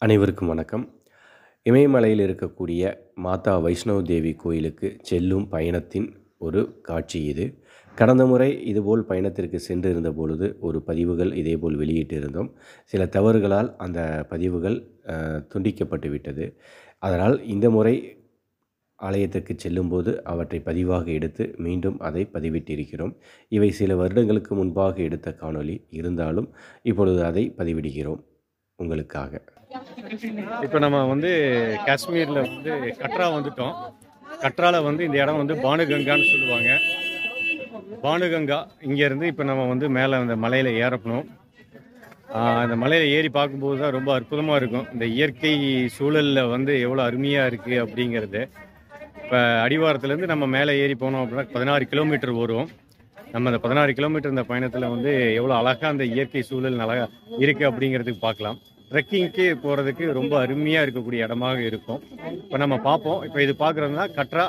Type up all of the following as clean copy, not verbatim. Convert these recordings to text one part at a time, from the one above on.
அனைவருக்கும் வணக்கம். இமயமலையில் இருக்கக்கூடிய மாதா வைஷ்ணவ தேவி கோயிலுக்கு செல்லும் பயணத்தின் ஒரு காட்சி இது. கடந்த முறை இதுபோல் பயணத்திற்கு சென்றிருந்த பொழுது ஒரு பதிவுகள் இதேபோல் வெளியிட்டிருந்தோம். சில தவறுகளால் அந்த பதிவுகள் துண்டிக்கப்பட்டு விட்டது. அதனால் இந்த முறை ஆலயத்திற்கு செல்லும்போது அவற்றை பதிவாக எடுத்து மீண்டும் அதை பதிவிட்டிருக்கிறோம். இவை சில வருடங்களுக்கு முன்பாக எடுத்த காணொளி இருந்தாலும் இப்பொழுது அதை பதிவிடுகிறோம் உங்களுக்காக. இப்போ நம்ம காஷ்மீரில் கட்ரா வந்துட்டோம். கட்ராவில் இந்த இடம் பானுகங்கான்னு சொல்லுவாங்க. பானுகங்கா இங்கேருந்து இப்போ நம்ம மேலே அந்த மலையில் ஏறப்பணும். அந்த மலையில் ஏறி பார்க்கும்போது தான் ரொம்ப அற்புதமாக இருக்கும். இந்த இயற்கை சூழலில் எவ்வளோ அருமையாக இருக்குது அப்படிங்கிறது. இப்போ அடிவாரத்துலேருந்து நம்ம மேலே ஏறி போனோம் அப்படின்னா 16 கிலோமீட்டர் வரும். நம்ம அந்த 16 கிலோமீட்டர் இந்த பயணத்தில் எவ்வளோ அழகாக அந்த இயற்கை சூழல் அழகாக இருக்குது அப்படிங்கிறதுக்கு பார்க்கலாம். ட்ரெக்கிங்க்கு போகிறதுக்கு ரொம்ப அருமையாக இருக்கக்கூடிய இடமாக இருக்கும். இப்போ நம்ம பார்ப்போம். இப்போ இது பார்க்குறதுனா கட்ரா,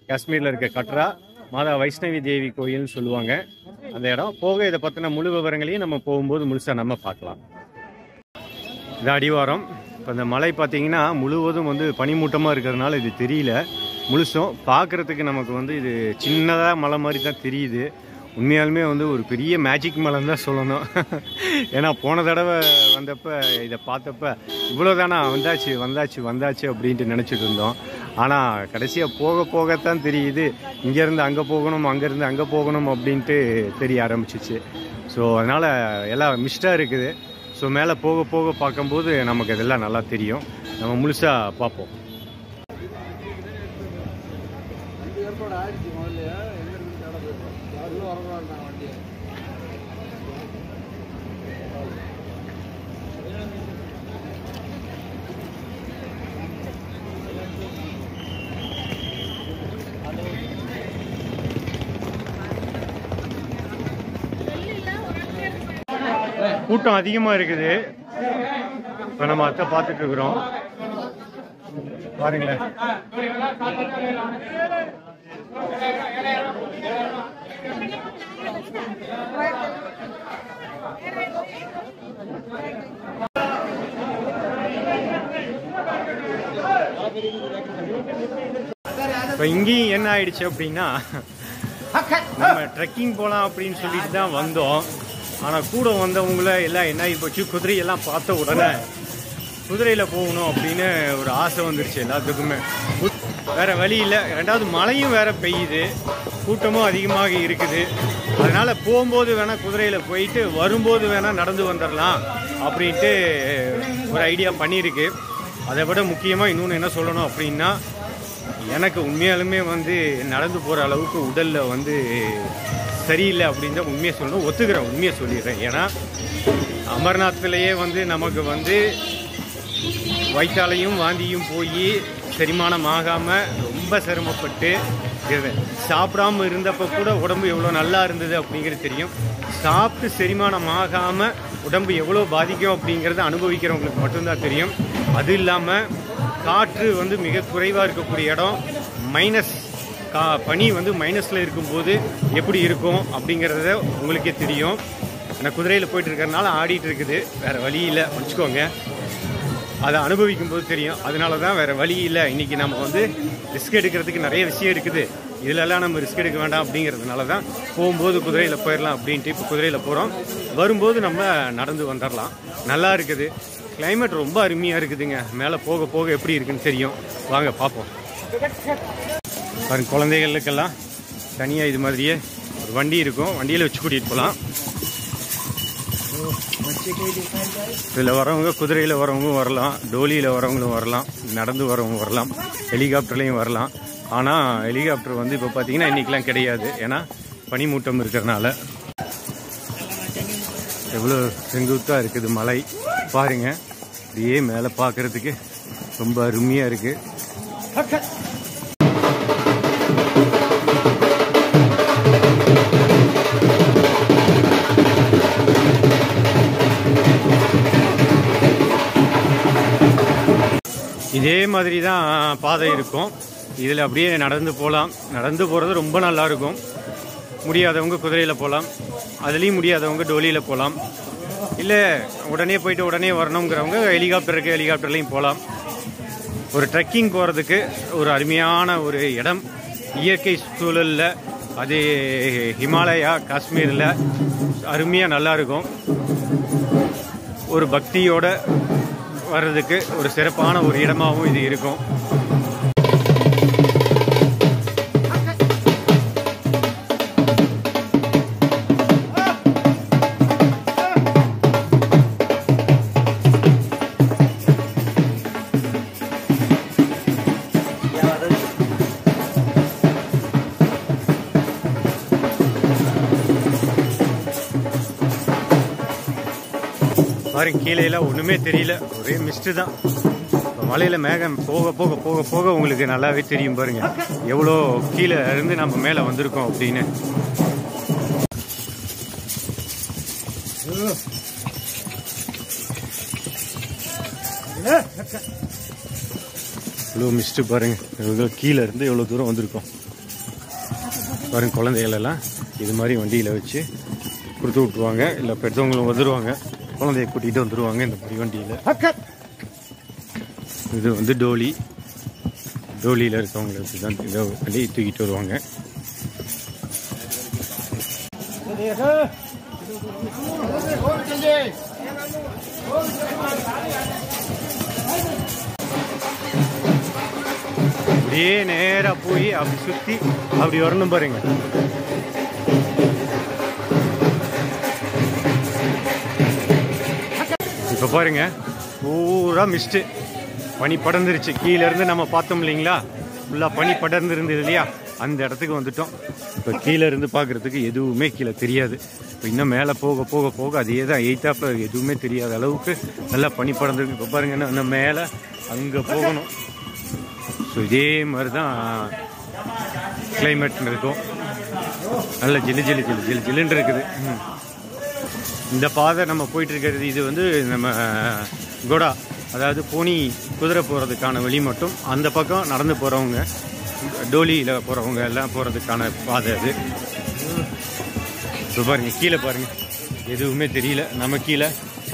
காஷ்மீரில் இருக்க கட்ரா மாதா வைஷ்ணவி தேவி கோயில்னு சொல்லுவாங்க அந்த இடம். போக இதை பற்றின முழு விவரங்களையும் நம்ம போகும்போது முழுசாக நம்ம பார்க்கலாம். இது அடிவாரம். இப்போ இந்த மலை பார்த்தீங்கன்னா முழுவதும் பனிமூட்டமாக இருக்கிறதுனால இது தெரியல முழுசும். பார்க்குறதுக்கு நமக்கு இது சின்னதாக மலை மாதிரி தான் தெரியுது. உண்மையாலுமே ஒரு பெரிய மேஜிக் மலைன்னு தான் சொல்லணும். ஏன்னா போன தடவை வந்தப்போ இதை பார்த்தப்ப இவ்வளோதானா வந்தாச்சு வந்தாச்சு வந்தாச்சு அப்படின்ட்டு நினச்சிட்டு இருந்தோம். ஆனால் கடைசியாக போக போகத்தான் தெரியுது இங்கேருந்து அங்கே போகணும், அங்கேருந்து அங்கே போகணும் அப்படின்ட்டு தெரிய ஆரம்பிச்சிச்சு. ஸோ அதனால் எல்லாம் மிஸ்டாக இருக்குது. ஸோ மேலே போக போக பார்க்கும்போது நமக்கு இதெல்லாம் நல்லா தெரியும். நம்ம முழுசாக பார்ப்போம். கூட்டம் அதிகமாக இருக்குது. இப்போ நம்ம அத்தை பார்த்துட்டு இருக்கிறோம். பாருங்களேன். இப்போ இங்கேயும் என்ன ஆயிடுச்சு அப்படின்னா, நம்ம ட்ரெக்கிங் போகலாம் அப்படின்னு சொல்லிட்டு தான் வந்தோம். ஆனால் கூட வந்தவங்கள எல்லாம் என்ன ஆகி போச்சு, குதிரையெல்லாம் பார்த்த உடனே குதிரையில் போகணும் அப்படின்னு ஒரு ஆசை வந்துருச்சு எல்லாத்துக்குமே. வேறு வழி இல்லை. ரெண்டாவது மழையும் வேறு பெய்யுது, கூட்டமும் அதிகமாக இருக்குது. அதனால் போகும்போது வேணால் குதிரையில் போயிட்டு வரும்போது வேணால் நடந்து வந்துடலாம் அப்படின்ட்டு ஒரு ஐடியா பண்ணியிருக்கு. அதை விட முக்கியமாக இன்னொன்று என்ன சொல்லணும் அப்படின்னா, எனக்கு உண்மையாலுமே நடந்து போகிற அளவுக்கு உடலில் சரியில்லை அப்படின்னு தான் உண்மையை சொல்லணும். ஒத்துக்கிறேன், உண்மையை சொல்லிடுறேன். ஏன்னா அமர்நாத்லேயே நமக்கு வயிற்றாலையும் வாந்தியும் போய் செரிமானம் ஆகாமல் ரொம்ப சிரமப்பட்டு சாப்பிடாமல் இருந்தப்போ கூட உடம்பு எவ்வளோ நல்லா இருந்தது அப்படிங்கிறது தெரியும். சாப்பிட்டு செரிமானம் ஆகாமல் உடம்பு எவ்வளோ பாதிக்கும் அப்படிங்கிறத அனுபவிக்கிறவங்களுக்கு மட்டும்தான் தெரியும். அது இல்லாமல் காற்று மிக குறைவாக இருக்கக்கூடிய இடம், மைனஸ் பனி மைனஸில் இருக்கும்போது எப்படி இருக்கும் அப்படிங்கிறத உங்களுக்கே தெரியும். நான் குதிரையில் போயிட்டு இருக்கிறதுனால ஆடிட்டு இருக்குது, வேறு வழி இல்லை, வச்சுக்கோங்க. அதை அனுபவிக்கும் போது தெரியும். அதனால தான் வேறு வழி இல்லை. இன்றைக்கி நம்ம ரிஸ்க் எடுக்கிறதுக்கு நிறைய விஷயம் இருக்குது, இதிலெல்லாம் நம்ம ரிஸ்க் எடுக்க வேண்டாம் அப்படிங்கிறதுனால தான் போகும்போது குதிரையில் போயிடலாம் அப்படின்ட்டு இப்போ குதிரையில் போகிறோம். வரும்போது நம்ம நடந்து வந்துடலாம். நல்லா இருக்குது. கிளைமேட் ரொம்ப அருமையாக இருக்குதுங்க. மேலே போக போக எப்படி இருக்குன்னு தெரியும். வாங்க பார்ப்போம். பாருங்க, குழந்தைகளுக்கெல்லாம் தனியாக இது மாதிரியே ஒரு வண்டி இருக்கும், வண்டியில் வச்சு கூட்டிகிட்டு போகலாம். இதில் வரவங்க குதிரையில் வரவங்க வரலாம், டோலியில் வரவங்களும் வரலாம், நடந்து வரவங்க வரலாம், ஹெலிகாப்டர்லேயும் வரலாம். ஆனால் ஹெலிகாப்டர் இப்போ பார்த்தீங்கன்னா இன்றைக்கெலாம் கிடையாது. ஏன்னா பனிமூட்டம் இருக்கிறதுனால. எவ்வளோ செங்குத்தாக இருக்குது மலை பாருங்க. அப்படியே மேலே பார்க்குறதுக்கு ரொம்ப அருமையாக இருக்குது. இதே மாதிரி தான் பாதை இருக்கும். இதில் அப்படியே நடந்து போகலாம். நடந்து போகிறது ரொம்ப நல்லாயிருக்கும். முடியாதவங்க குதிரையில் போகலாம், அதுலேயும் முடியாதவங்க டோலியில் போகலாம். இல்லை உடனே போயிட்டு உடனே வரணுங்கிறவங்க ஹெலிகாப்டர்லையும் போகலாம். ஒரு ட்ரெக்கிங் போகிறதுக்கு ஒரு அருமையான ஒரு இடம், இயற்கை சூழலில், அது ஹிமாலயா காஷ்மீரில் அருமையாக நல்லாயிருக்கும். ஒரு பக்தியோடு வர்றதுக்கு ஒரு சிறப்பான ஒரு இடமாகவும் இது இருக்கும். பாருங்க, கீழே எல்லாம் ஒன்றுமே தெரியல, ஒரே மிஸ்ட்டு தான். மலையில் மேகம் போக போக போக போக உங்களுக்கு நல்லாவே தெரியும் பாருங்க, எவ்வளோ கீழே இருந்து நம்ம மேலே வந்திருக்கோம் அப்படின்னு. இவ்வளோ மிஸ்ட்டு பாருங்க, எவ்வளோ கீழே இருந்து எவ்வளோ தூரம் வந்திருக்கோம் பாருங்க. குழந்தைகள் எல்லாம் இது மாதிரி வண்டியில் வச்சு கொடுத்து விட்ருவாங்க, இல்லை பெற்றவங்களும் வந்துடுவாங்க, குழந்தைய கூட்டிகிட்டு வந்துடுவாங்க இந்த மாதிரி வண்டியில். இது வந்து டோலியில் இருக்கவங்களுக்கு தான் இதை வண்டி தூக்கிட்டு வருவாங்க. அப்படியே நேராக போய் அப்படி சுற்றி அப்படி வரணும் பாருங்க. இப்போ பாருங்க, பூரா மிஸ்ட்டு, பனி படர்ந்துருச்சு. கீழேருந்து நம்ம பார்த்தோம் இல்லைங்களா, ஃபுல்லாக பனி படர்ந்து இருந்தது இல்லையா, அந்த இடத்துக்கு வந்துட்டோம். இப்போ கீழே இருந்து பார்க்குறதுக்கு எதுவுமே கீழே தெரியாது. இப்போ இன்னும் மேலே போக போக போக அதே தான், எயித்தாப்பில் எதுவுமே தெரியாத அளவுக்கு நல்லா பனி படர்ந்துருக்கு. இப்போ பாருங்க, இன்னும் மேலே அங்கே போகணும். ஸோ இதே மாதிரி தான் கிளைமேட் இருக்கும், நல்ல ஜில்லுன்னு இருக்குது. இந்த பாதை நம்ம போயிட்டு இருக்கிறது, இது வந்து நம்ம கோடா, அதாவது போனி குதிரை போகிறதுக்கான வழி மட்டும். அந்த பக்கம் நடந்து போகிறவங்க, டோலியில் போகிறவங்க எல்லாம் போகிறதுக்கான பாதை அது. இப்போ பாருங்க, கீழே பாருங்க, எதுவுமே தெரியல. நம்ம கீழே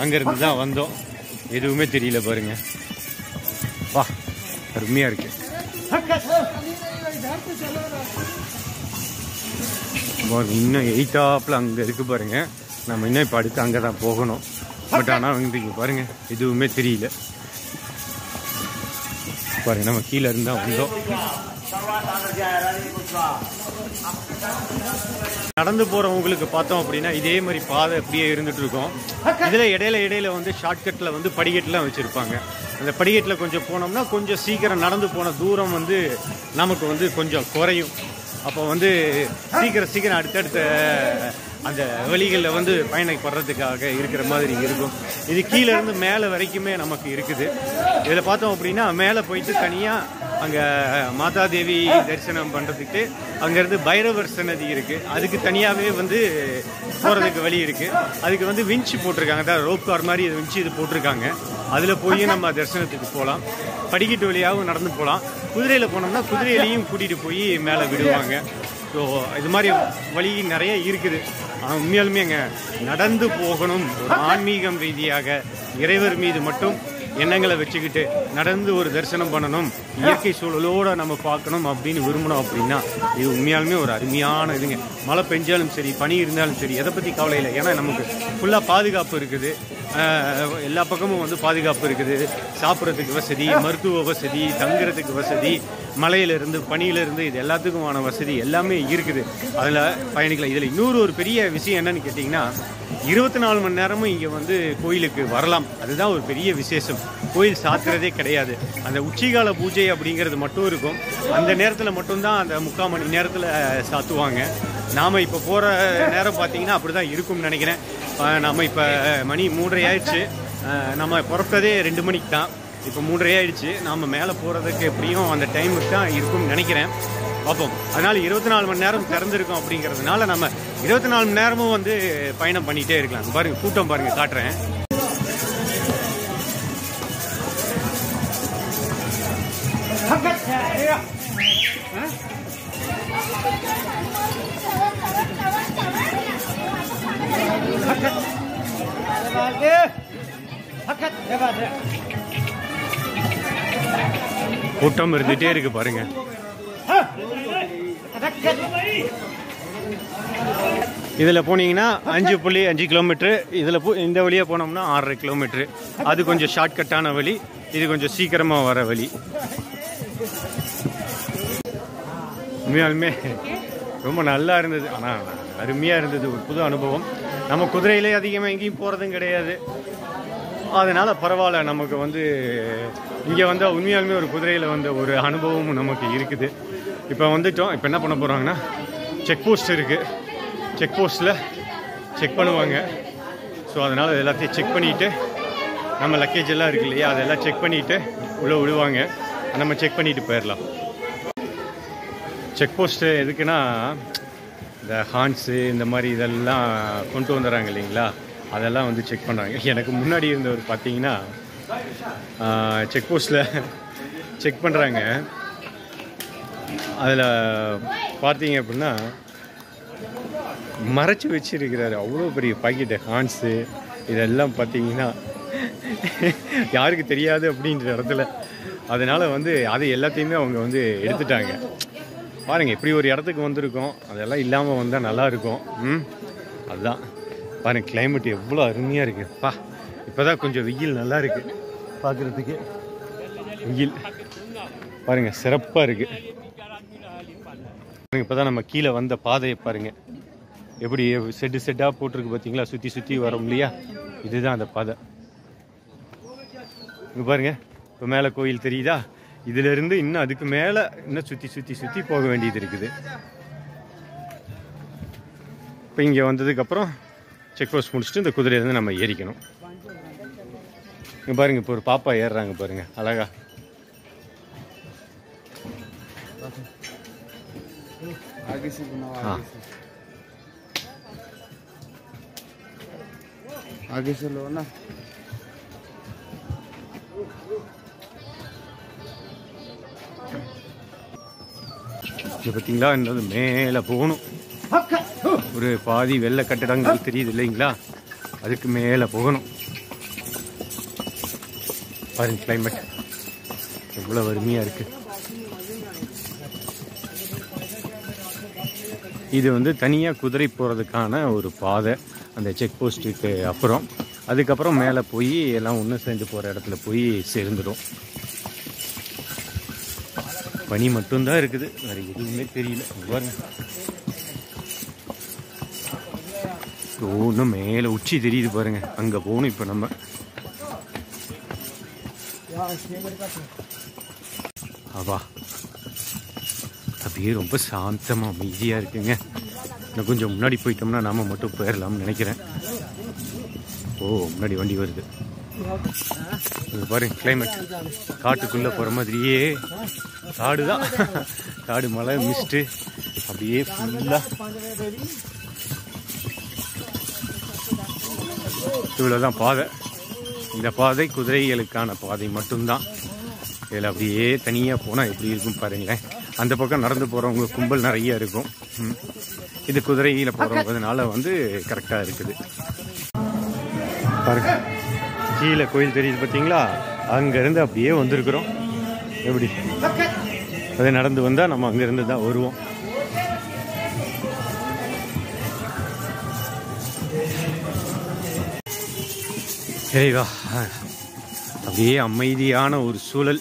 அங்கேருந்து தான் வந்தோம், எதுவுமே தெரியல பாருங்க. வா, அருமையாக இருக்கு. இன்னும் எயித்தாப்பில் அங்கே இருக்கு பாருங்க. நம்ம இன்னும் இப்போ அடுத்து அங்கே தான் போகணும். பட் ஆனால் வந்து இங்கே பாருங்க, எதுவுமே தெரியல பாருங்க. நம்ம கீழே இருந்தால் வந்தோம். நடந்து போகிறவங்களுக்கு பார்த்தோம் அப்படின்னா இதே மாதிரி பாதை அப்படியே இருந்துட்டு இருக்கோம். இதில் இடையில வந்து ஷார்ட்கட்டில் வந்து படிக்கட்டுலாம் வச்சுருப்பாங்க. அந்த படிக்கட்டில் கொஞ்சம் போனோம்னா கொஞ்சம் சீக்கிரம் நடந்து போன தூரம் வந்து நமக்கு வந்து கொஞ்சம் குறையும். அப்போ வந்து சீக்கிரம் அடுத்தடுத்த அந்த வழிகளில் வந்து பயணப்படுறதுக்காக இருக்கிற மாதிரி இருக்கும். இது கீழே இருந்து மேலே வரைக்குமே நமக்கு இருக்குது. இதில் பார்த்தோம் அப்படின்னா மேலே போயிட்டு தனியாக அங்கே மாதா தேவி தரிசனம் பண்ணுறதுக்கு அங்கேருந்து பைரவர் சன்னதி இருக்குது, அதுக்கு தனியாகவே வந்து போகிறதுக்கு வழி இருக்குது. அதுக்கு வந்து விஞ்சி போட்டிருக்காங்க, அதான் ரோப் கார் மாதிரி இது விஞ்சி இது போட்டிருக்காங்க. அதில் போய் நம்ம தரிசனத்துக்கு போகலாம். படிக்கட்டு வழியாகவும் நடந்து போகலாம். குதிரையில் போனோம்னா குதிரையிலையும் கூட்டிகிட்டு போய் மேலே விடுவாங்க. ஸோ இது மாதிரி வழி நிறைய இருக்குது. ஆனால் உண்மையாலுமே அங்கே நடந்து போகணும், ஒரு ஆன்மீகம் ரீதியாக இறைவர் மீது மட்டும் எண்ணங்களை வச்சுக்கிட்டு நடந்து ஒரு தரிசனம் பண்ணணும், இயற்கை சூழலோடு நம்ம பார்க்கணும் அப்படின்னு விரும்பணும் அப்படின்னா இது உண்மையாலுமே ஒரு அருமையான இதுங்க. மழை பெஞ்சாலும் சரி, பனி இருந்தாலும் சரி, எதை பற்றி கவலை இல்லை. ஏன்னா நமக்கு ஃபுல்லாக பாதுகாப்பு இருக்குது, எல்லா பக்கமும் வந்து பாதுகாப்பு இருக்குது. சாப்பிட்றதுக்கு வசதி, மருத்துவ வசதி, தங்குறதுக்கு வசதி, மலையிலிருந்து பனியிலிருந்து இது எல்லாத்துக்குமான வசதி எல்லாமே இருக்குது. அதில் பயணிக்கலாம். இதில் இன்னொரு பெரிய விஷயம் என்னன்னு கேட்டிங்கன்னா, 24 மணி நேரமும் இங்கே வந்து கோயிலுக்கு வரலாம். அதுதான் ஒரு பெரிய விசேஷம். கோயில் சாத்துறதே கிடையாது. அந்த உச்சிகால பூஜை அப்படிங்கிறது மட்டும் இருக்கும். அந்த நேரத்தில் மட்டும்தான் அந்த 3/4 மணி நேரத்தில் சாத்துவாங்க. நாம் இப்போ போகிற நேரம் பார்த்தீங்கன்னா அப்படி தான் இருக்கும்னு நினைக்கிறேன். நம்ம இப்போ மணி 3:30 ஆயிடுச்சு. நம்ம புறப்பட்டதே 2 மணிக்கு தான். இப்போ 3:30 ஆயிடுச்சு. நாம் மேலே போகிறதுக்கு எப்படியும் அந்த டைமுக்கு தான் இருக்கும்னு நினைக்கிறேன். பார்ப்போம். அதனால் 24 மணி நேரம் திறந்துருக்கோம் அப்படிங்கிறதுனால நம்ம 24 மணி நேரமும் வந்து பயணம் பண்ணிகிட்டே இருக்கலாம். பாருங்கள், கூட்டம் பாருங்கள், காட்டுறேன். கூட்டம் இருந்துட்டே இருக்கு பாருங்க. இதில் போனீங்கன்னா 5.5 கிலோமீட்டரு, இதில் இந்த வழியாக போனோம்னா 6.5 கிலோமீட்டரு. அது கொஞ்சம் ஷார்ட்கட்டான வழி, இது கொஞ்சம் சீக்கிரமாக வர வழி. உண்மையாலுமே ரொம்ப நல்லா இருந்தது, ஆனால் அருமையாக இருந்தது, ஒரு புது அனுபவம். நம்ம குதிரையிலே அதிகமாக எங்கேயும் போகிறதும் கிடையாது, அதனால் பரவாயில்ல. நமக்கு வந்து இங்கே வந்தால் உண்மையாலுமே ஒரு குதிரையில் வந்த ஒரு அனுபவமும் நமக்கு இருக்குது. இப்போ வந்துட்டோம். இப்போ என்ன பண்ண போகிறாங்கன்னா, செக் போஸ்ட் இருக்குது, செக் போஸ்ட்டில் செக் பண்ணுவாங்க. ஸோ அதனால் எல்லாத்தையும் செக் பண்ணிவிட்டு, நம்ம லக்கேஜ் எல்லாம் இருக்கு இல்லையா, அதெல்லாம் செக் பண்ணிவிட்டு உள்ளே விடுவாங்க. நம்ம செக் பண்ணிவிட்டு போயிடலாம். செக் போஸ்ட்டு எதுக்குன்னா, இந்த ஹார்ன்ஸு இந்த மாதிரி இதெல்லாம் கொண்டு வந்துடுறாங்க இல்லைங்களா, அதெல்லாம் வந்து செக் பண்ணுறாங்க. எனக்கு முன்னாடி இருந்தவர் பார்த்தீங்கன்னா செக் போஸ்ட்டில் செக் பண்ணுறாங்க. அதில் பார்த்தீங்க அப்படின்னா மறைச்சி வச்சுருக்கிறாரு அவ்வளோ பெரிய பாக்கெட்டு ஹார்ன்ஸு. இதெல்லாம் பார்த்தீங்கன்னா யாருக்கு தெரியாது அப்படின்ற இடத்துல. அதனால் வந்து அது எல்லாத்தையுமே அவங்க வந்து எடுத்துட்டாங்க. பாருங்கள், இப்படி ஒரு இடத்துக்கு வந்திருக்கோம், அதெல்லாம் இல்லாமல் வந்தால் நல்லாயிருக்கும். அதுதான் பாருங்கள், கிளைமேட் எவ்வளோ அருமையாக இருக்குது. இப்போ தான் கொஞ்சம் வெயில் நல்லா இருக்குது பார்க்குறதுக்கு. வெயில் பாருங்கள் சிறப்பாக இருக்குது. இப்போ தான் நம்ம கீழே வந்த பாதையை பாருங்கள், எப்படி செட்டாக போட்டிருக்கு பார்த்தீங்களா, சுற்றி சுற்றி வரோம் இல்லையா, இதுதான் அந்த பாதை. இங்கே பாருங்கள், இப்போ மேலே கோயில் தெரியுதா, இதிலிருந்து இன்னும் அதுக்கு மேலே இன்னும் சுற்றி சுற்றி சுற்றி போக வேண்டியது இருக்குது. இப்போ இங்கே வந்ததுக்கப்புறம் செக் போஸ்ட் முடிச்சுட்டு இந்த குதிரையிலேருந்து நம்ம ஏறிக்கணும். இங்கே பாருங்கள், இப்போ ஒரு பாப்பா ஏறுறாங்க பாருங்கள், அழகா. आगे से लो ना। இது பார்த்தீங்களா, என்னது மேலே போகணும். ஒரு பாதி வெள்ளை கட்டடங்கள் தெரியுது இல்லைங்களா, அதுக்கு மேலே போகணும். பாருங்க கிளைமேட் எவ்வளோ அருமையாக இருக்குது. இது வந்து தனியாக குதிரை போகிறதுக்கான ஒரு பாதை, அந்த செக் போஸ்ட்டுக்கு அப்புறம். அதுக்கப்புறம் மேலே போய் எல்லாம் ஒன்று சேர்ந்து போகிற இடத்துல போய் சேர்ந்துடும். பனி மட்டும்தான் இருக்குது, வேறு எதுவுமே தெரியல. ஒன்றும் மேலே உச்சி தெரியுது பாருங்க, அங்கே போகணும் இப்போ நம்ம. ஆவா, அப்படியே ரொம்ப சாந்தமாக அமைதியாக இருக்குங்க. இன்னும் கொஞ்சம் முன்னாடி போயிட்டோம்னா நாம மட்டும் போயிடலாம்னு நினைக்கிறேன். ஓ, முன்னாடி வண்டி வருது பாருங்க. கிளைமேட் காட்டுக்குள்ளே போகிற மாதிரியே, காடு தான், காடு, மலை, மிஸ்ட்டு அப்படியே ஃபுல்லாக. இவ்வளோதான் பாதை. இந்த பாதை குதிரைகளுக்கான பாதை மட்டும்தான். இதில் அப்படியே தனியாக போனால் எப்படி இருக்கும் பாருங்களேன். அந்த பக்கம் நடந்து போகிறவங்க கும்பல் நிறைய இருக்கும். இது குதிரையில் போகிறவங்கனால வந்து கரெக்டாக இருக்குது. பாருங்க, கீழே கோயில் தெரியுது பார்த்தீங்களா, அங்கேருந்து அப்படியே வந்திருக்கிறோம். எப்படி அதை நடந்து வந்தால் நம்ம அங்கேருந்து தான் வருவோம். சரிவா, அப்படியே அமைதியான ஒரு சூழல்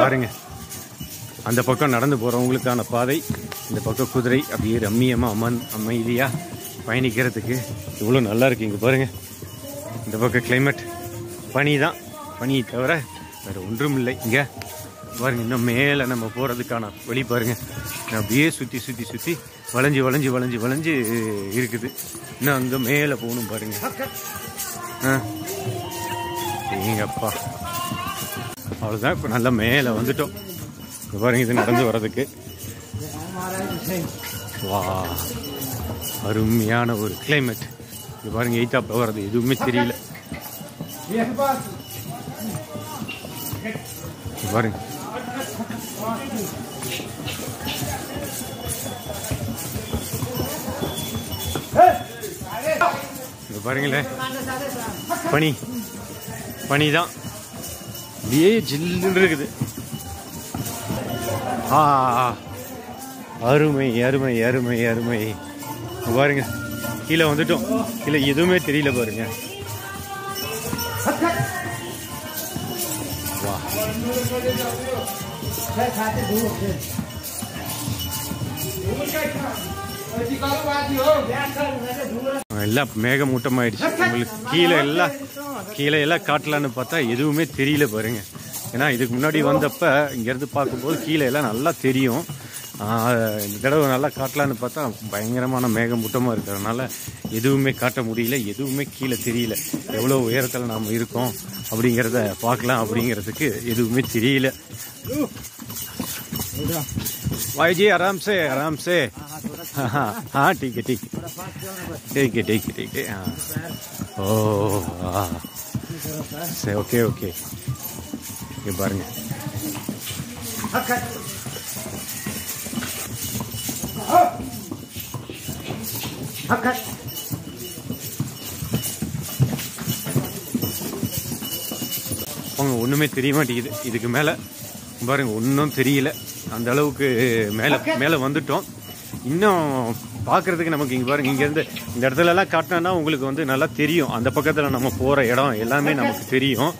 பாருங்க. அந்த பக்கம் நடந்து போகிறவங்களுக்கான பாதை, இந்த பக்கம் குதிரை. அப்படியே ரம்மியமாக அமைதியாக பயணிக்கிறதுக்கு இவ்வளோ நல்லா இருக்கு. இங்கே பாருங்கள், இந்த பக்கம் கிளைமேட் பனி தான், பனியை தவிர வேறு ஒன்றும் இல்லை. இங்கே பாருங்கள், இன்னும் மேலே நம்ம போகிறதுக்கான வழி பாருங்கள். அப்படியே சுற்றி சுற்றி சுற்றி வளைஞ்சு வளைஞ்சு வளைஞ்சு வளைஞ்சு இருக்குது. இன்னும் அங்கே மேலே போகணும் பாருங்கள். எங்கப்பா, அவ்வளோதான். இப்போ நல்லா மேலே வந்துட்டோம். பாருங்க, இது நடந்து வர்றதுக்கு வா, அருமையான ஒரு கிளைமேட். இது பாருங்க, எய்த்தாப்ல வர்றது எதுவுமே தெரியல. பாருங்க, பாருங்களேன், பனி தான் அப்படியே ஜில்லுன்னு இருக்குது. அருமை அருமை அருமை அருமை. பாருங்க, கீழே வந்துட்டோம். கீழே எதுவுமே தெரியல பாருங்க. வா, எல்லாம் மேகமூட்டமாயிடுச்சு. உங்களுக்கு கீழே எல்லாம் காட்டலான்னு பார்த்தா எதுவுமே தெரியல பாருங்க. ஏன்னா இதுக்கு முன்னாடி வந்தப்ப இங்கேருந்து பார்க்கும்போது கீழே எல்லாம் நல்லா தெரியும். இந்த தடவை நல்லா காட்டலான்னு பார்த்தா பயங்கரமான மேகமூட்டமாக இருக்கிறதுனால எதுவுமே காட்ட முடியல, எதுவுமே கீழே தெரியல. எவ்வளோ உயரத்தில் நாம் இருக்கோம் அப்படிங்கிறத பார்க்கலாம் அப்படிங்கிறதுக்கு எதுவுமே தெரியல. भाई जी आराम से हाँ ठीक है हाँ से ओके ये பாருங்க. ஒண்ணுமே தெரிய மாட்டேங்குது. இதுக்கு மேல பாருங்க, ஒன்றும் தெரியல. அந்த அளவுக்கு மேலே வந்துட்டோம். இன்னும் பார்க்குறதுக்கு நமக்கு இங்கே பாருங்க, இங்கேருந்து இந்த இடத்துலலாம் காட்டினா உங்களுக்கு வந்து நல்லா தெரியும். அந்த பக்கத்தில் நம்ம போகிற இடம் எல்லாமே நமக்கு தெரியும்.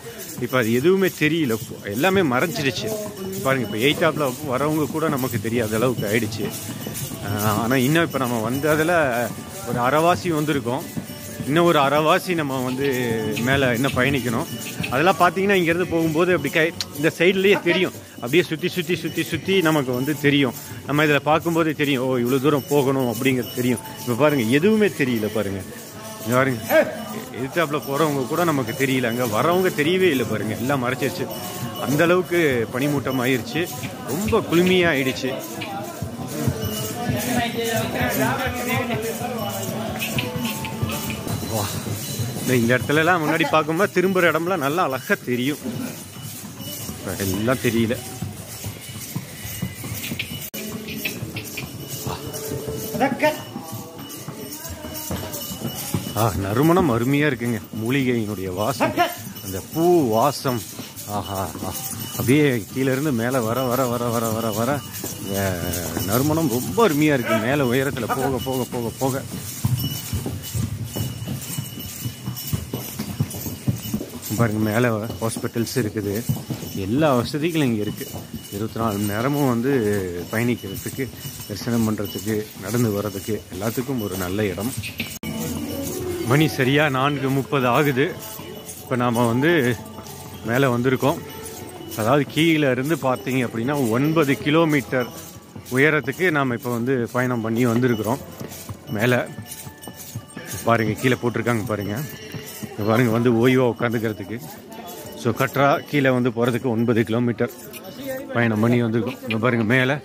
இப்போ அது எதுவுமே தெரியல, எல்லாமே மறைஞ்சிடுச்சு பாருங்கள். இப்போ 8 வரவங்க கூட நமக்கு தெரியாத அளவுக்கு ஆயிடுச்சு. ஆனால் இன்னும் இப்போ நம்ம வந்ததில் ஒரு அரைவாசி வந்திருக்கோம். இன்னும் ஒரு அரைவாசி நம்ம வந்து மேலே இன்னும் பயணிக்கணும். அதெல்லாம் பார்த்தீங்கன்னா இங்கேருந்து போகும்போது அப்படி இந்த சைட்லேயே தெரியும். அப்படியே சுற்றி நமக்கு வந்து தெரியும். நம்ம இதில் பார்க்கும்போதே தெரியும், ஓ இவ்வளோ தூரம் போகணும் அப்படிங்கிறது தெரியும். இப்போ பாருங்கள், எதுவுமே தெரியல பாருங்கள். இங்கே பாருங்க, எதிர்த்தாப்பில் போகிறவங்க கூட நமக்கு தெரியல. அங்கே வரவங்க தெரியவே இல்லை பாருங்கள், எல்லாம் மறைச்சிருச்சு. அந்தளவுக்கு பனிமூட்டம் ஆயிடுச்சு, ரொம்ப குளுமையாக ஆயிடுச்சு. வா, இந்த இடத்துலலாம் முன்னாடி பார்க்கும்போது திரும்புகிற இடம்லாம் நல்லா அழகாக தெரியும். எல்லாம் தெரியல. நறுமணம் அருமையா இருக்குங்க. மூலிகையினுடைய வாசம், அந்த பூ வாசம், ஆஹா, அப்படியே கீழே இருந்து மேலே வர வர வர வர வர வர நறுமணம் ரொம்ப அருமையா இருக்கு. மேலே உயரத்துல போக போக போக போக பாருங்க, மேலே ஹாஸ்பிட்டல்ஸ் இருக்குது, எல்லா வசதிகளும் இங்கே இருக்குது. 24 மணி நேரமும் வந்து பயணிக்கிறதுக்கு, தரிசனம் பண்ணுறதுக்கு, நடந்து வர்றதுக்கு எல்லாத்துக்கும் ஒரு நல்ல இடம். மணி சரியாக 4:30 ஆகுது. இப்போ நாம் வந்து மேலே வந்திருக்கோம். அதாவது கீழே இருந்து பார்த்தீங்க அப்படின்னா 9 கிலோமீட்டர் உயரத்துக்கு நாம் இப்போ வந்து பயணம் பண்ணி வந்திருக்கிறோம். மேலே பாருங்கள், கீழே போட்டிருக்காங்க பாருங்கள். பாருங்கள், வந்து ஓய்வாக உட்காந்துக்கிறதுக்கு. ஸோ கட்ரா கீழே வந்து போகிறதுக்கு 9 கிலோமீட்டர் பயணம் பண்ணி வந்திருக்கோம். இங்கே பாருங்கள், மேலே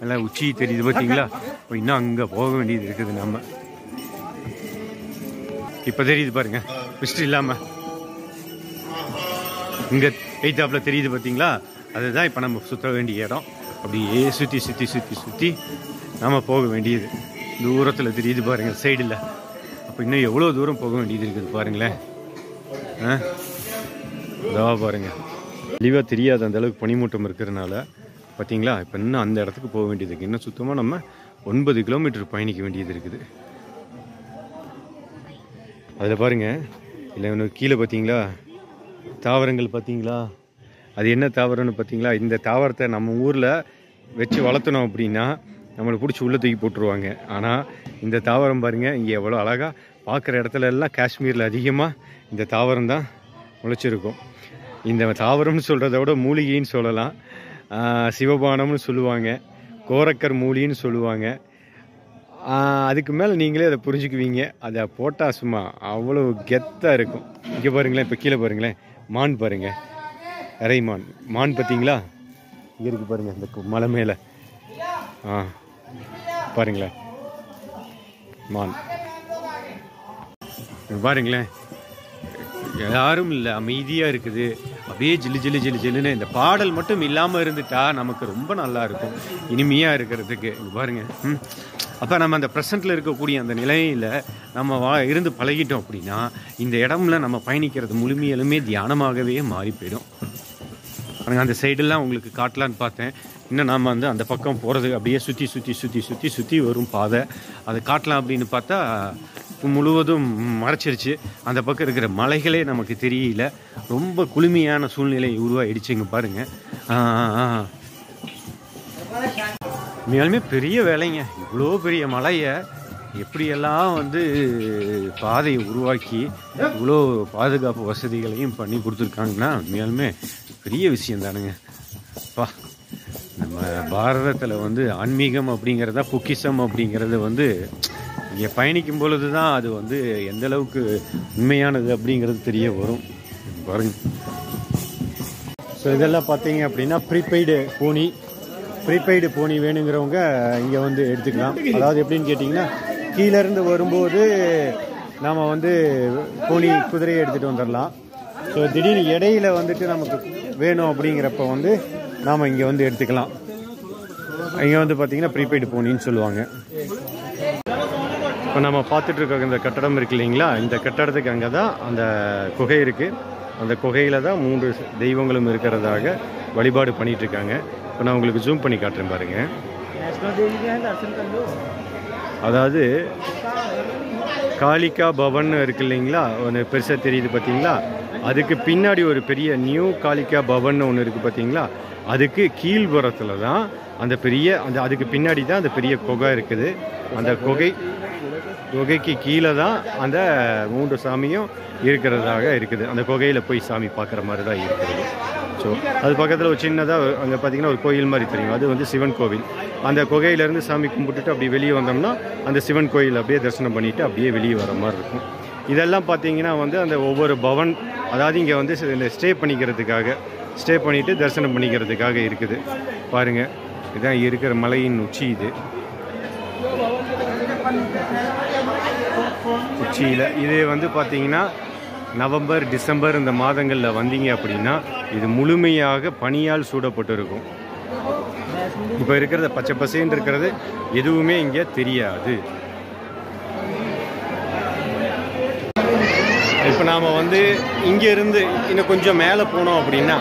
எல்லாம் உச்சி தெரியுது பார்த்தீங்களா? இப்போ இன்னும் அங்கே போக வேண்டியது இருக்குது. நம்ம இப்போ தெரியுது பாருங்கள், மிஸ்ட் இல்லாமல் இங்கே 8 தெரியுது பார்த்தீங்களா? அதுதான் இப்போ நம்ம சுற்ற வேண்டிய இடம். அப்படியே சுற்றி நம்ம போக வேண்டியது. தூரத்தில் தெரியுது பாருங்கள் சைடில். அப்போ இன்னும் எவ்வளோ தூரம் போக வேண்டியது இருக்குது பாருங்களேன். இதா பாருங்க, தெளிவாக தெரியாது அந்த அளவுக்கு பனிமூட்டம் இருக்கிறதுனால. பார்த்தீங்களா, இப்போ இன்னும் அந்த இடத்துக்கு போக வேண்டியது இருக்குது. இன்னும் சுத்தமாக நம்ம 9 கிலோமீட்டர் பயணிக்க வேண்டியது இருக்குது. அதில் பாருங்கள், இல்லை இன்னும் கீழே பார்த்தீங்களா தாவரங்கள் பார்த்தீங்களா? அது என்ன தாவரம்னு பார்த்தீங்களா? இந்த தாவரத்தை நம்ம ஊரில் வச்சு வளர்த்தணும் அப்படின்னா நம்மளை பிடிச்சி உள்ள தூக்கி போட்டுருவாங்க. ஆனால் இந்த தாவரம் பாருங்கள், இங்கே எவ்வளோ அழகாக பார்க்குற இடத்துல எல்லாம் காஷ்மீரில் அதிகமாக இந்த தாவரம் தான் முளைச்சிருக்கும். இந்த தாவரம்னு சொல்கிறத விட மூலிகைன்னு சொல்லலாம். சிவபானம்னு சொல்லுவாங்க, கோரக்கர் மூலின்னு சொல்லுவாங்க. அதுக்கு மேலே நீங்களே அதை புரிஞ்சுக்குவீங்க. அதை போட்டால் சும்மா அவ்வளோ கெத்தாக இருக்கும். இங்கே பாருங்களேன், இப்போ கீழே பாருங்களேன், மான் பாருங்கள், இறை மான் பார்த்தீங்களா? இங்கே இருக்குது பாருங்கள், இந்த மலை மேலே பாருங்களேன் மான். பாருங்களேன், யாரும் இல்லை, அமைதியாக இருக்குது. அப்படியே ஜில்லுன்னு இந்த பாடல் மட்டும் இல்லாமல் இருந்துட்டா நமக்கு ரொம்ப நல்லா இருக்கும், இனிமையாக இருக்கிறதுக்கு. இங்கே பாருங்க, அப்போ நம்ம அந்த ப்ரெசண்ட்டில் இருக்கக்கூடிய அந்த நிலையில் நம்ம இருந்து பழகிட்டோம் அப்படின்னா இந்த இடம்ல நம்ம பயணிக்கிறது முழுமையிலுமே தியானமாகவே மாறி போயிடும். அந்த சைடெல்லாம் உங்களுக்கு காட்டலான்னு பார்த்தேன். இன்னும் நாம் வந்து அந்த பக்கம் போகிறது அப்படியே சுற்றி வரும் பாதை. அதை காட்டலாம் அப்படின்னு பார்த்தா முழுவதும் மறைச்சிருச்சு. அந்த பக்கம் இருக்கிற மலைகளே நமக்கு தெரியல. ரொம்ப குளுமையான சூழ்நிலை உருவாயிடுச்சு. இங்கே பாருங்கள், உண்மையாலுமே பெரிய வேலைங்க. இவ்வளோ பெரிய மலையை எப்படியெல்லாம் வந்து பாதையை உருவாக்கி இவ்வளோ பாதுகாப்பு வசதிகளையும் பண்ணி கொடுத்துருக்காங்கன்னா உண்மையாலுமே பெரிய விஷயம் தானுங்க. நம்ம பாரதத்தில் வந்து ஆன்மீகம் அப்படிங்கிறதா பொக்கிஷம் அப்படிங்கிறது வந்து இங்கே பயணிக்கும் பொழுது தான் அது வந்து எந்த அளவுக்கு உண்மையானது அப்படிங்கிறது தெரிய வரும். பாருங்க. ஸோ இதெல்லாம் பார்த்தீங்க அப்படின்னா ப்ரீபெய்டு போனி வேணுங்கிறவங்க இங்கே வந்து எடுத்துக்கலாம். அதாவது எப்படின்னு கேட்டிங்கன்னா, கீழேருந்து வரும்போது நாம் வந்து குதிரையை எடுத்துகிட்டு வந்துடலாம். ஸோ திடீர்னு இடையில வந்துட்டு நமக்கு வேணும் அப்படிங்கிறப்ப வந்து நாம் இங்கே வந்து எடுத்துக்கலாம். இங்கே வந்து பார்த்திங்கன்னா ப்ரீபெய்டு போனின்னு சொல்லுவாங்க. இப்போ நம்ம பார்த்துட்டு இருக்க இந்த கட்டடம் இருக்கு இல்லைங்களா, இந்த கட்டடத்துக்கு அங்கே தான் அந்த குகை இருக்குது. அந்த குகையில் தான் 3 தெய்வங்களும் இருக்கிறதாக வழிபாடு பண்ணிகிட்ருக்காங்க. இப்போ நான் உங்களுக்கு ஜூம் பண்ணி காட்டுறேன் பாருங்கள். அதாவது காளிகா பவன் இருக்கு இல்லைங்களா, ஒன்று பெருசாக தெரியுது பார்த்தீங்களா, அதுக்கு பின்னாடி ஒரு பெரிய நியூ காளிகா பவன் ஒன்று இருக்குது பார்த்தீங்களா, அதுக்கு கீழ்புறத்தில் தான் அந்த பெரிய அதுக்கு பின்னாடி தான் அந்த பெரிய குகை இருக்குது. அந்த குகைக்கு கீழே தான் அந்த 3 சாமியும் இருக்கிறதாக இருக்குது. அந்த குகையில் போய் சாமி பார்க்குற மாதிரி தான் இருக்குது. ஸோ அது பக்கத்தில் ஒரு சின்னதாக அங்கே பார்த்தீங்கன்னா ஒரு கோயில் மாதிரி தெரியும். அது வந்து சிவன் கோவில். அந்த குகையிலேருந்து சாமி கும்பிட்டுட்டு அப்படியே வெளியே வந்தோம்னா அந்த சிவன் கோயில் அப்படியே தரிசனம் பண்ணிவிட்டு அப்படியே வெளியே வர மாதிரி இருக்கும். இதெல்லாம் பார்த்தீங்கன்னா வந்து அந்த ஒவ்வொரு பவன், அதாவது இங்கே வந்து ஸ்டே பண்ணிவிட்டு தரிசனம் பண்ணிக்கிறதுக்காக இருக்குது. பாருங்கள், இதுதான் இருக்கிற மலையின் உச்சி. இது உச்சியில் இது வந்து பார்த்தீங்கன்னா நவம்பர் டிசம்பர் இந்த மாதங்களில் வந்தீங்க அப்படின்னா இது முழுமையாக பனியால் சூடப்பட்டு இருக்கும். இப்போ இருக்கிறத பச்சை பசேன்னு இருக்கிறது எதுவுமே இங்கே தெரியாது. இப்போ நாம் வந்து இங்கேருந்து இன்னும் கொஞ்சம் மேலே போனோம் அப்படின்னா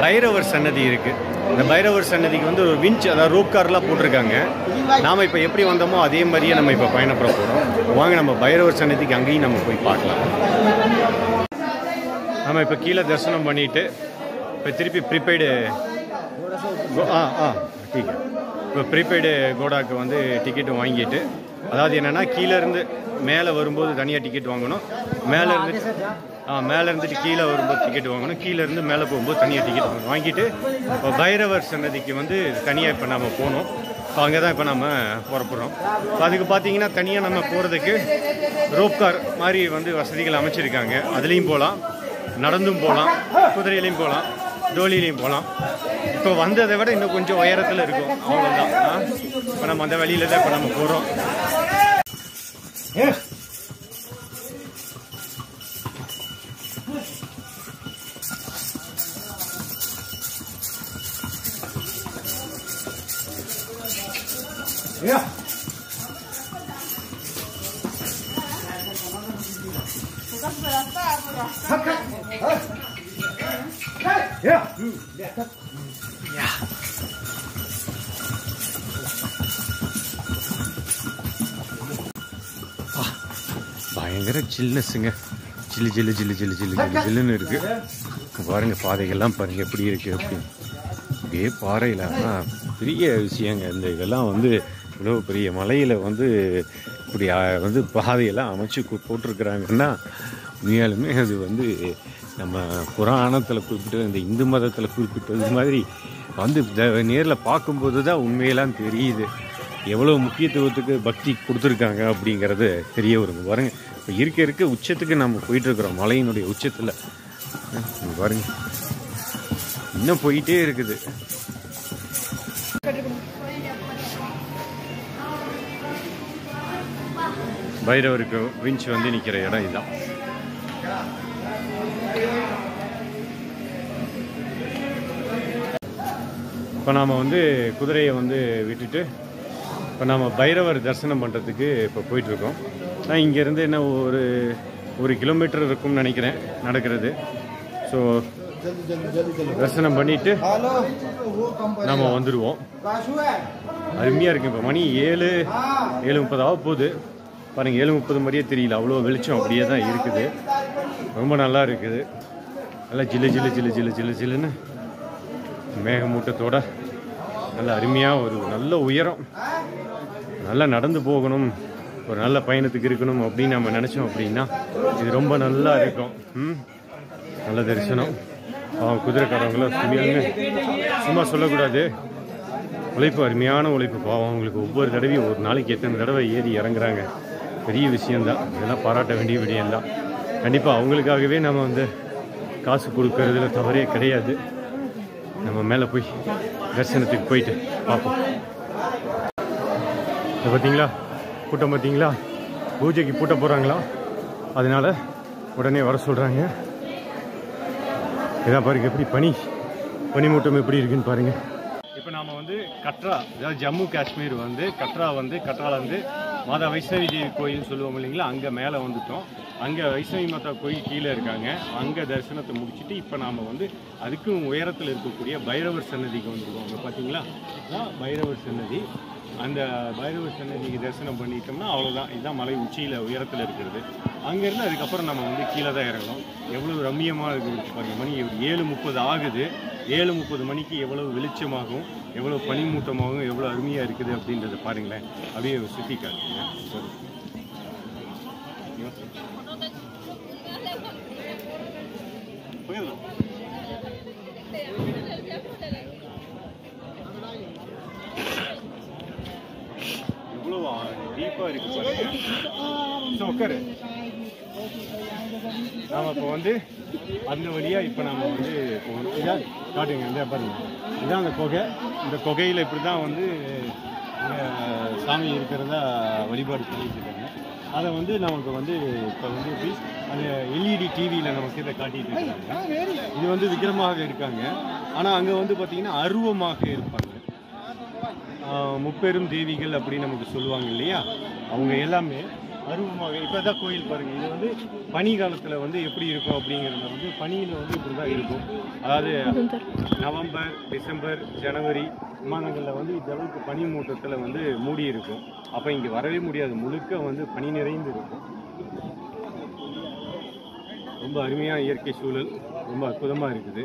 பைரவர் சன்னதி இருக்குது. இந்த பைரவர் சன்னதிக்கு வந்து ஒரு விஞ்ச், அதாவது ரோப் கார்லாம் போட்டிருக்காங்க. நாம் இப்போ எப்படி வந்தோமோ அதே மாதிரியே நம்ம இப்போ பயணப்பட போகிறோம். வாங்க நம்ம பைரவர் சன்னதிக்கு அங்கேயும் நம்ம போய் பார்க்கலாம். நம்ம இப்போ கீழே தரிசனம் பண்ணிவிட்டு இப்போ திருப்பி ப்ரீபெய்டு இப்போ ப்ரீபெய்டு கோடாக்கு வந்து டிக்கெட்டு வாங்கிட்டு, அதாவது என்னென்னா கீழேருந்து மேலே வரும்போது தனியாக டிக்கெட் வாங்கணும், மேலே இருந்துட்டு கீழே வரும்போது டிக்கெட் வாங்கணும், கீழேருந்து மேலே போகும்போது தனியாக டிக்கெட் வாங்கிட்டு இப்போ பைரவர் சன்னதிக்கு வந்து தனியாக இப்போ நம்ம போகணும். இப்போ அங்கே தான் இப்போ நம்ம புறப்படுறோம். அதுக்கு பார்த்தீங்கன்னா தனியாக நம்ம போகிறதுக்கு ரோப் கார் மாதிரி வந்து வசதிகள் அமைச்சிருக்காங்க. அதுலேயும் போகலாம், நடந்தும் போகலாம், குதிரையிலையும் போகலாம், டோலிலையும் போகலாம். இப்போ வந்ததை விட இன்னும் கொஞ்சம் உயரத்தில் இருக்கும், அவ்வளோதான். இப்போ நம்ம அந்த வழியில் தான் இப்போ நம்ம போகிறோம். பயங்கர சில்னஸுங்க. ஜில்லுன்னு இருக்கு. பாருங்க, பாதைகள்லாம் பாருங்க எப்படி இருக்கு அப்படின்னு. இதே பாறையில் பெரிய விஷயங்க. இந்த இதெல்லாம் வந்து இவ்வளோ பெரிய மலையில் வந்து இப்படி வந்து பாதையெல்லாம் அமைச்சு போட்டிருக்கிறாங்கன்னா உண்மையாலுமே அது வந்து நம்ம புராணத்தில் குறிப்பிட்டது, இந்த இந்து மதத்தில் குறிப்பிட்டது மாதிரி வந்து நேரில் பார்க்கும்போது தான் உண்மையெல்லாம் தெரியுது. எவ்வளோ முக்கியத்துவத்துக்கு பக்தி கொடுத்துருக்காங்க அப்படிங்கிறது தெரிய வருங்க. பாருங்க, இப்போ இருக்க உச்சத்துக்கு நம்ம போயிட்டுருக்குறோம், மலையினுடைய உச்சத்தில். பாருங்க, இன்னும் போயிட்டே இருக்குது. பைரவருக்கு விஞ்ச் வந்து நிற்கிற இடம் இதுதான். இப்போ நாம் வந்து குதிரையை வந்து விட்டுட்டு இப்போ நம்ம பைரவர் தரிசனம் பண்ணுறதுக்கு இப்போ போயிட்டுருக்கோம். நான் இங்கேருந்து என்ன ஒரு கிலோமீட்டர் இருக்கும்னு நினைக்கிறேன் நடக்கிறது. ஸோ தரிசனம் பண்ணிவிட்டு நம்ம வந்துடுவோம். அருமையாக இருக்குது. இப்போ மணி 7:30 ஆக போகுது பாருங்கள். 7:30 மாதிரியே தெரியல, அவ்வளோ வெளிச்சம் அப்படியே தான் இருக்குது. ரொம்ப நல்லா இருக்குது. நல்லா ஜில்லுன்னு மேகமூட்டத்தோட நல்ல அருமையாக ஒரு நல்ல உயரம். நல்லா நடந்து போகணும், ஒரு நல்ல பயணத்துக்கு இருக்கணும் அப்படின்னு நம்ம நினச்சோம் அப்படின்னா இது ரொம்ப நல்லா இருக்கும். நல்ல தரிசனம். குதிரைக்காரங்களும் சும்மா சொல்லக்கூடாது, உழைப்பு, அருமையான உழைப்பு. பாவம் அவங்களுக்கு ஒவ்வொரு தடவையும் ஒரு நாளைக்கு எத்தனை தடவை ஏறி இறங்குறாங்க. பெரிய விஷயந்தான், இதெல்லாம் பாராட்ட வேண்டிய விடயம்தான். கண்டிப்பாக அவங்களுக்காகவே நம்ம வந்து காசு கொடுக்கறதுல தவறே கிடையாது. நம்ம மேலே போய் தரிசனத்துக்கு போயிட்டு பார்ப்போம். பார்த்தீங்களா கூட்டம், பார்த்தீங்களா பூஜைக்கு பூட்ட போகிறாங்களா, அதனால் உடனே வர சொல்கிறாங்க. இதான் பாருங்கள் எப்படி பனிமூட்டம் எப்படி இருக்குன்னு பாருங்கள். இப்போ நாம் வந்து கட்ரா, அதாவது ஜம்மு காஷ்மீர் வந்து கட்ராவில் வந்து மாதா வைஷ்ணவி தேவி கோயில்னு சொல்லுவோம் இல்லைங்களா, அங்கே மேலே வந்துட்டோம். அங்கே வைஷ்ணவி மாதா கோயில் கீழே இருக்காங்க. அங்கே தரிசனத்தை முடிச்சுட்டு இப்போ நாம் வந்து அதுக்கும் உயரத்தில் இருக்கக்கூடிய பைரவர் சன்னதிக்கு வந்துருக்கோம். அங்கே பார்த்தீங்களா, பைரவர் சன்னதி. அந்த பைரவர் சன்னதிக்கு தரிசனம் பண்ணிட்டோம்னா அவ்வளோதான். இதுதான் மலை உச்சியில் உயரத்தில் இருக்கிறது. அங்கேருந்து அதுக்கப்புறம் நம்ம வந்து கீழே தான் இறங்கணும். எவ்வளோ ரம்மியமாக இருக்குது பாருங்கள். மணி 7:30 ஆகுது. 7:30 மணிக்கு எவ்வளோ வெளிச்சமாகும், எவ்வளோ பனிமூட்டமாகவும் எவ்வளோ அருமையாக இருக்குது அப்படின்றத பாருங்களேன். அப்படியே சுற்றி காட்டுங்க. எவ்வளோ டீப்பாக இருக்குது பாருங்க. ஸோ உட்காரு. நாம் இப்போ வந்து அந்த வழியாக இப்போ நம்ம வந்து இதான் காட்டுங்க. இந்த பாருங்க, இதுதான் அந்த குகை. இந்த குகையில் இப்படி தான் வந்து சாமி இருக்கிறதா வழிபாடு பண்ணிட்டு இருக்காங்க. அதை வந்து நமக்கு வந்து இப்போ வந்து எப்படி அந்த எல்இடி டிவியில் நமக்கு இதை காட்டிகிட்டு இருக்காங்க. இது வந்து விக்கிரமாக இருக்காங்க. ஆனால் அங்கே வந்து பார்த்திங்கன்னா அருவமாக இருப்பாங்க. முப்பெரும் தேவிகள் அப்படின்னு நமக்கு சொல்லுவாங்க இல்லையா, அவங்க எல்லாமே அருவமாக. இப்போ தான் கோயில் பாருங்கள். இது வந்து பனி காலத்தில் வந்து எப்படி இருக்கும் அப்படிங்கிறத வந்து பனியில் வந்து இப்படி தான் இருக்கும். அதாவது நவம்பர், டிசம்பர், ஜனவரி மாதங்களில் வந்து இந்த அளவுக்கு பனி மூட்டத்தில் வந்து மூடி இருக்கும். அப்போ இங்கே வரவே முடியாது, முழுக்க வந்து பனி நிறைந்து இருக்கும். ரொம்ப அருமையான இயற்கை சூழல், ரொம்ப அற்புதமாக இருக்குது.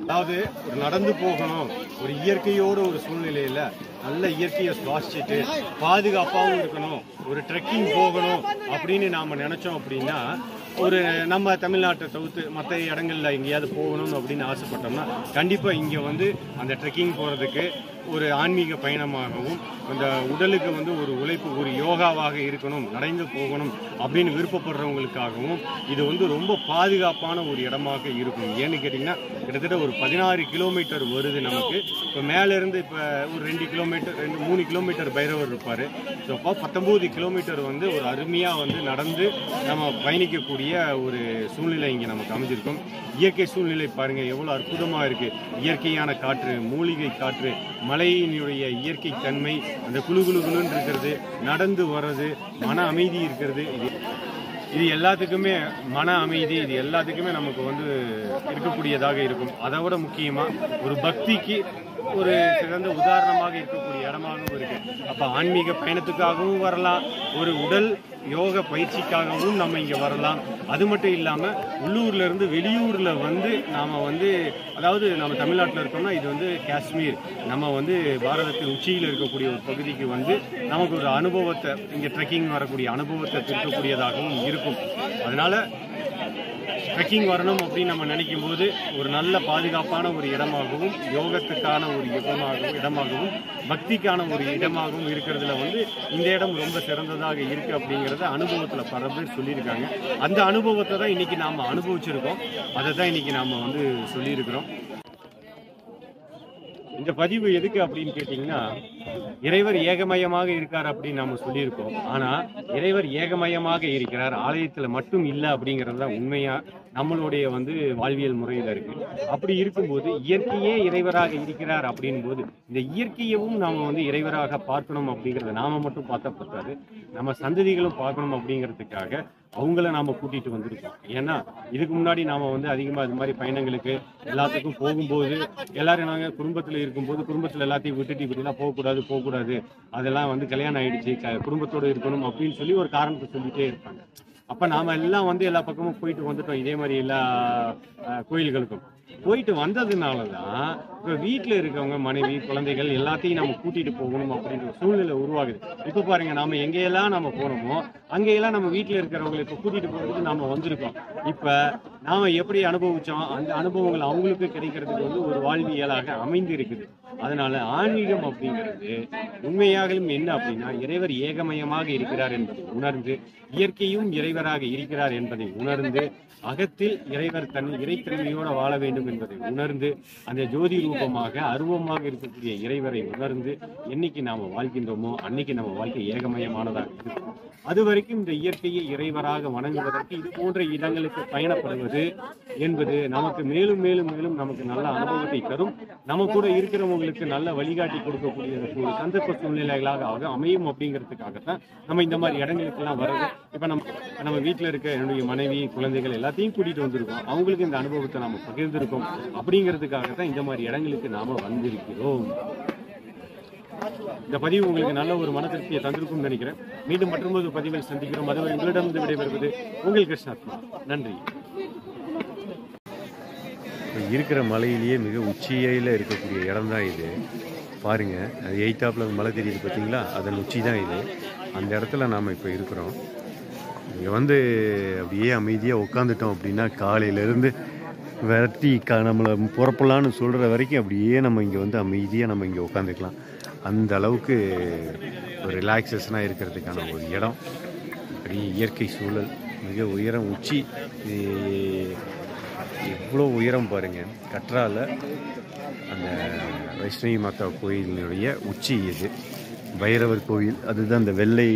அதாவது ஒரு நடந்து போகணும், ஒரு இயற்கையோட ஒரு சூழ்நிலையில் நல்ல இயற்கையை சுவாசிச்சுட்டு பாதுகாப்பாகவும் இருக்கணும், ஒரு ட்ரெக்கிங் போகணும் அப்படின்னு நாம் நினச்சோம் அப்படின்னா, ஒரு நம்ம தமிழ்நாட்டை தவிர்த்து மற்ற இடங்களில் எங்கேயாவது போகணும் அப்படின்னு ஆசைப்பட்டோம்னா கண்டிப்பாக இங்கே வந்து அந்த ட்ரெக்கிங் போகிறதுக்கு ஒரு ஆன்மீக பயணமாகவும், அந்த உடலுக்கு வந்து ஒரு உழைப்பு, ஒரு யோகாவாக இருக்கணும், நடந்து போகணும் அப்படின்னு விருப்பப்படுறவங்களுக்காகவும் இது வந்து ரொம்ப பாதுகாப்பான ஒரு இடமாக இருக்கும். ஏன்னு கேட்டிங்கன்னா கிட்டத்தட்ட ஒரு 16 கிலோமீட்டர் வருது நமக்கு. இப்போ மேலேருந்து இப்போ ஒரு 3 கிலோமீட்டர் பைரவர் இருப்பார். ஸோ அப்போ 19 கிலோமீட்டர் வந்து ஒரு அருமையாக வந்து நடந்து நம்ம பயணிக்கக்கூடிய ஒரு சூழ்நிலை இங்கே நமக்கு அமைஞ்சிருக்கும். இயற்கை சூழ்நிலை பாருங்கள் எவ்வளோ அற்புதமாக இருக்குது. இயற்கையான காற்று, மூலிகை காற்று, மலையினுடைய இயற்கை தன்மை, அந்த குளுகுளுன்னு இருக்கிறது, நடந்து வர்றது, மன அமைதி இருக்கிறது. இது எல்லாத்துக்குமே மன அமைதி, இது எல்லாத்துக்குமே நமக்கு வந்து இருக்கக்கூடியதாக இருக்கும். அதை விட முக்கியமாக ஒரு பக்திக்கு ஒரு சிறந்த உதாரணமாக இருக்கக்கூடிய இடமாகவும் இருக்கு. அப்போ ஆன்மீக பயணத்துக்காகவும் வரலாம், ஒரு உடல் யோக பயிற்சிக்காகவும் நம்ம இங்கே வரலாம். அது மட்டும் இல்லாமல் உள்ளூர்ல இருந்து வெளியூரில் வந்து நாம் வந்து, அதாவது நம்ம தமிழ்நாட்டில் இருக்கோம்னா இது வந்து காஷ்மீர், நம்ம வந்து பாரதத்தின் உச்சியில் இருக்கக்கூடிய ஒரு பகுதிக்கு வந்து நமக்கு ஒரு அனுபவத்தை, இங்கே ட்ரெக்கிங் வரக்கூடிய அனுபவத்தை இருக்கக்கூடியதாகவும் இருக்கும். அதனால ட்ரெக்கிங் வரணும் அப்படின்னு நம்ம நினைக்கும் போது ஒரு நல்ல பாதுகாப்பான ஒரு இடமாகவும், யோகத்துக்கான ஒரு இடமாகவும், பக்திக்கான ஒரு இடமாகவும் இருக்கிறதுல வந்து இந்த இடம் ரொம்ப சிறந்ததாக இருக்குது அப்படிங்கிறத அனுபவத்தில் பல பேர் சொல்லியிருக்காங்க. அந்த அனுபவத்தை தான் இன்றைக்கி நாம் அனுபவிச்சிருக்கோம். அதை தான் இன்றைக்கி நாம் வந்து சொல்லியிருக்கிறோம். இந்த பதிவு எதுக்கு அப்படின்னு கேட்டிங்கன்னா, இறைவர் ஏகமயமாக இருக்கார் அப்படின்னு நம்ம சொல்லியிருக்கோம். ஆனா இறைவர் ஏகமயமாக இருக்கிறார், ஆலயத்துல மட்டும் இல்லை அப்படிங்கிறது தான் உண்மையா நம்மளுடைய வாழ்வியல் முறையில இருக்கு. அப்படி இருக்கும்போது இயற்கையே இறைவராக இருக்கிறார் அப்படின் போது இந்த இயற்கையவும் நாம இறைவராக பார்க்கணும் அப்படிங்கறத நாம மட்டும் பார்த்தா பத்தாது, நம்ம சந்ததிகளும் பார்க்கணும் அப்படிங்கிறதுக்காக அவங்கள நாம கூட்டிட்டு வந்திருக்கோம். ஏன்னா இதுக்கு முன்னாடி நாம அதிகமா இது மாதிரி பயணங்களுக்கு எல்லாத்துக்கும் போகும்போது எல்லாரும் நாங்க குடும்பத்துல இருக்கும்போது குடும்பத்துல எல்லாத்தையும் விட்டுட்டு இப்படிலாம் போகக்கூடாது, அதெல்லாம் கல்யாணம் ஆயிடுச்சு, குடும்பத்தோடு இருக்கணும் அப்படின்னு சொல்லி ஒரு காரணத்தை சொல்லிட்டே இருப்பாங்க. அப்ப நாம எல்லாம் எல்லா பக்கமும் போயிட்டு வந்துட்டோம். இதே மாதிரி எல்லா கோயில்களுக்கும் போயிட்டு வந்ததுனாலதான் இப்ப வீட்டுல இருக்கவங்க மனைவி குழந்தைகள் எல்லாத்தையும் நம்ம கூட்டிட்டு போகணும் அப்படின்ற சூழ்நிலை உருவாகுது. இப்ப பாருங்க, நாம எங்கெல்லாம் நம்ம போனோமோ அங்கெல்லாம் நம்ம வீட்டுல இருக்கிறவங்களை இப்ப கூட்டிட்டு போறதுக்கு நாம வந்திருக்கோம். இப்ப நாம எப்படி அனுபவிச்சோம் அந்த அனுபவங்கள் அவங்களுக்கு கிடைக்கிறதுக்கு ஒரு வாழ்வியலாக அமைந்து இருக்குது. அதனால ஆன்மீகம் அப்படிங்கிறது உண்மையாகவும் என்ன அப்படின்னா இறைவர் ஏகமயமாக இருக்கிறார் என்பதை உணர்ந்து, இயற்கையும் இறைவராக இருக்கிறார் என்பதை உணர்ந்து, அகத்தில் இறைவர் இறைத்தன்மையோட வாழ வேண்டும் என்பதை உணர்ந்து, அந்த ஜோதி ரூபமாக அருவமாக இருக்கக்கூடிய இறைவரை உணர்ந்து என்னைக்கு நாம வாழ்கின்றோமோ அன்னைக்கு நம்ம வாழ்க்கை ஏகமயமானதாக இருக்கும். அது வரைக்கும் இந்த இயற்கையை இறைவராக வணங்குவதற்கு இது போன்ற இடங்களுக்கு பயணப்படுவது என்பது நமக்கு மேலும் மேலும் மேலும் நமக்கு நல்ல அனுபவத்தை தரும். நம்ம கூட இருக்கிறவங்களுக்கு நல்ல வழிகாட்டி கொடுக்கக்கூடிய ஒரு சந்தர்ப்ப சூழ்நிலைகளாக அமையும். அப்படிங்கிறதுக்காகத்தான் நம்ம இந்த மாதிரி இடங்களுக்கு எல்லாம் வர்றது. இப்ப நம்ம வீட்டுல இருக்க என்னுடைய மனைவி குழந்தைகள் எல்லாத்தையும் கூட்டிட்டு வந்திருக்கோம். அவங்களுக்கு இந்த அனுபவத்தை நாம பகிர்ந்திருக்கோம். அப்படிங்கிறதுக்காகத்தான் இந்த மாதிரி இடங்களுக்கு நாம வந்திருக்கிறோம். இந்த பதிவு உங்களுக்கு நல்ல ஒரு மன திருப்தியை தந்திருக்கும் நினைக்கிறேன். மீண்டும் மற்றொரு பதிவில் சந்திக்கிறோம். அதுவரை உங்களிடமிருந்து விடைபெறுவது உங்கள் கிருஷ்ணாத்மா. நன்றி. இருக்கிற மலையிலேயே மிக உச்சியில இருக்கக்கூடிய இடம் தான் இது. பாருங்க, அது எய்த்தாப்புல மலை தெரியுது பார்த்தீங்களா, அதன் உச்சி தான் இது. அந்த இடத்துல நாம் இப்போ இருக்கிறோம். இங்கே அப்படியே அமைதியாக உட்காந்துட்டோம் அப்படின்னா காலையிலேருந்து விரட்டி நம்மளை புறப்படலான்னு சொல்கிற வரைக்கும் அப்படியே நம்ம இங்கே அமைதியாக நம்ம இங்கே உட்காந்துக்கலாம். அந்த அளவுக்கு ஒரு ரிலாக்ஸேஷனாக இருக்கிறதுக்கான ஒரு இடம். பெரிய இயற்கை சூழல், மிக உயரம், உச்சி. எவ்வளோ உயரம் பாருங்கள். கற்றால அந்த வைஷ்ணவி மாதா கோயிலினுடைய உச்சி இது. பைரவர் கோயில், அதுதான் அந்த வெள்ளை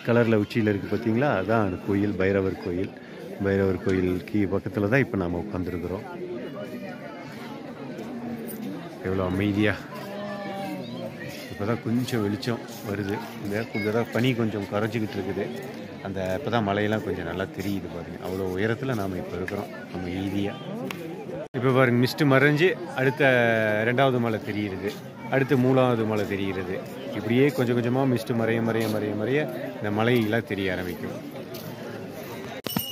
கலரில் உச்சியில் இருக்குது பார்த்தீங்களா, அதுதான் அந்த கோயில், பைரவர் கோயில். பைரவர் கோயிலுக்கு பக்கத்தில் தான் இப்போ நாம் உட்காந்துருக்குறோம். எவ்வளோ அமைதியாக. இப்போ தான் கொஞ்சம் வெளிச்சம் வருது. கொஞ்சம் தான் பனி கொஞ்சம் கரைஞ்சிக்கிட்டு இருக்குது. இப்போ தான் மலையெல்லாம் கொஞ்சம் நல்லா தெரியுது பாருங்கள். அவ்வளோ உயரத்தில் நாம் இப்போ இருக்கிறோம் அமைதியாக. இப்போ பாருங்கள், மிஸ்ட்டு மறைஞ்சு அடுத்த 2வது மலை தெரிகிறது, அடுத்து 3வது மலை தெரிகிறது. இப்படியே கொஞ்சம் கொஞ்சமாக மிஸ்ட்டு மறைய மறைய மறைய மறைய இந்த மலையெல்லாம் தெரிய ஆரம்பிக்கும்.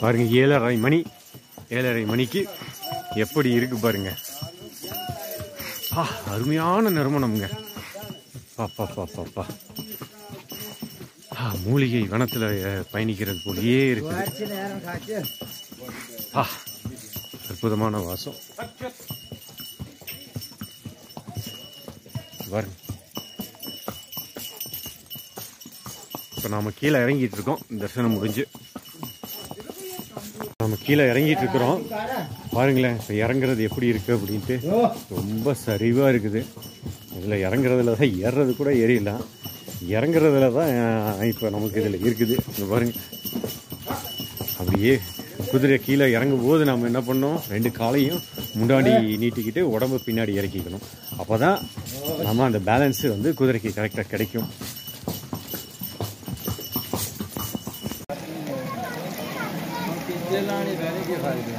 பாருங்கள், 7:30 மணி. 7:30 மணிக்கு எப்படி இருக்குது பாருங்கள். அருமையான நறுமணம்ங்க. பாப்பா மூலிகை வனத்தில் பயணிக்கிறது போலயே இருக்குது. அற்புதமான வாசம். பாருங்க, இப்போ நாம் கீழே இறங்கிட்டு இருக்கோம். தரிசனம் முடிஞ்சு நம்ம கீழே இறங்கிட்டு இருக்கிறோம். பாருங்களேன், இப்போ இறங்குறது எப்படி இருக்குது அப்படின்ட்டு. ரொம்ப சரிவாக இருக்குது. இதில் இறங்குறதுல தான் ஏறுறது கூட ஏறிடலாம். இறங்குறதுல தான் இப்போ நமக்கு இதில் இருக்குது. இங்கே பாருங்கள், அப்படியே குதிரை கீழே இறங்கும் போது நம்ம என்ன பண்ணோம், 2 காலையும் முன்னாடி நீட்டிக்கிட்டு உடம்பு பின்னாடி இறக்கிக்கணும். அப்போ தான் நம்ம அந்த பேலன்ஸு குதிரைக்கு கரெக்டாக கிடைக்கும். வேலைக்கு